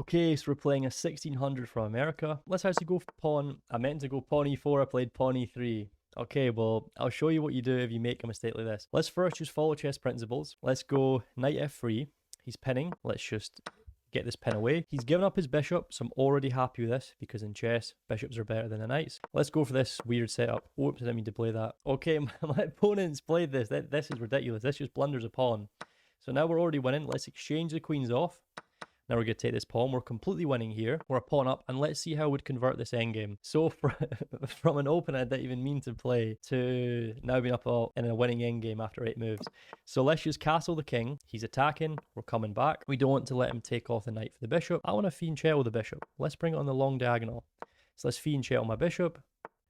Okay, so we're playing a 1600 from America. Let's actually go for pawn. I meant to go pawn e4, I played pawn e3. Okay, well, I'll show you what you do if you make a mistake like this. Let's first just follow chess principles. Let's go knight f3. He's pinning. Let's just get this pin away. He's given up his bishop, so I'm already happy with this because in chess, bishops are better than the knights. Let's go for this weird setup. Oops, I didn't mean to play that. Okay, my opponent's played this. This is ridiculous. This just blunders a pawn. So now we're already winning. Let's exchange the queens off. Now we're going to take this pawn. We're completely winning here. We're a pawn up, and let's see how we'd convert this endgame. So from an open I didn't even mean to play to now being up in a winning endgame after 8 moves. So let's just castle the king. He's attacking. We're coming back. We don't want to let him take off the knight for the bishop. I want to fianchetto the bishop. Let's bring it on the long diagonal. So let's fianchetto my bishop.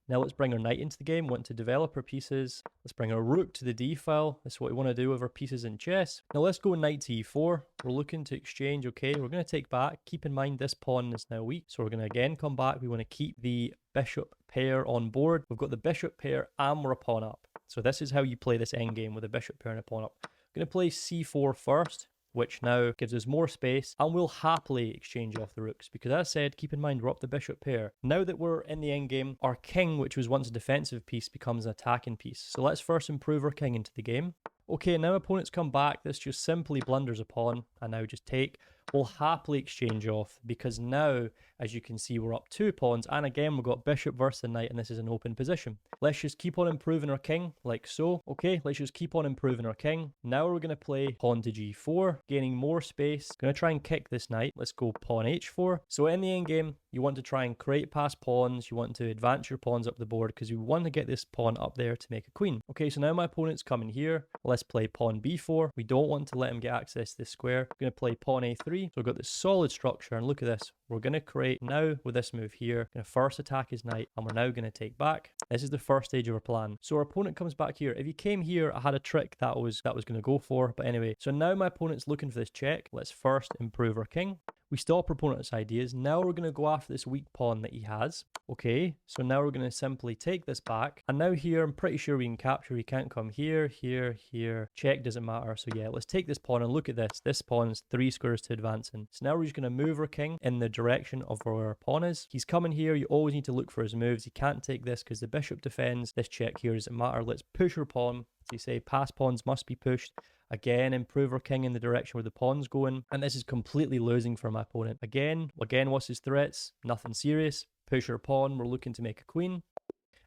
Now let's bring our knight into the game. We want to develop our pieces. Let's bring our rook to the d file. That's what we want to do with our pieces in chess. Now let's go knight to e4. We're looking to exchange. Okay, we're going to take back. Keep in mind this pawn is now weak. So we're going to again come back. We want to keep the bishop pair on board. We've got the bishop pair and we're a pawn up. So this is how you play this endgame with a bishop pair and a pawn up. I'm going to play c4 first, which now gives us more space, and we'll happily exchange off the rooks, because as I said, keep in mind we're up the bishop pair. Now that we're in the endgame, our king, which was once a defensive piece, becomes an attacking piece. So let's first improve our king into the game. Okay, now opponents come back. This just simply blunders a pawn, and now just take. We'll happily exchange off, because now, as you can see, we're up 2 pawns, and again, we've got bishop versus the knight, and this is an open position. Let's just keep on improving our king, like so. Okay, let's just keep on improving our king. Now we're going to play pawn to g4, gaining more space. Going to try and kick this knight. Let's go pawn h4. So in the endgame, you want to try and create past pawns. You want to advance your pawns up the board, because you want to get this pawn up there to make a queen. Okay, so now my opponent's coming here. Let's play pawn b4. We don't want to let him get access to this square. We're going to play pawn a3. So we've got this solid structure, and look at this. We're going to create now with this move here. Going to first attack his knight, and we're now going to take back. This is the first stage of our plan. So our opponent comes back here. If he came here, I had a trick that was going to go for. But anyway, so now my opponent's looking for this check. Let's first improve our king. We stop our opponent's ideas. Now we're going to go after this weak pawn that he has. Okay, so now we're going to simply take this back. And now here, I'm pretty sure we can capture. He can't come here, here, here. Check doesn't matter. So yeah, let's take this pawn and look at this. This pawn is 3 squares to advance in. So now we're just going to move our king in the direction of where our pawn is. He's coming here. You always need to look for his moves. He can't take this because the bishop defends. This check here doesn't matter. Let's push our pawn. So you say past pawns must be pushed. Again, improve our king in the direction where the pawn's going. And this is completely losing for my opponent. Again, what's his threats? Nothing serious. Push our pawn. We're looking to make a queen.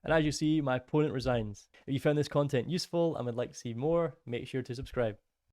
And as you see, my opponent resigns. If you found this content useful and would like to see more, make sure to subscribe.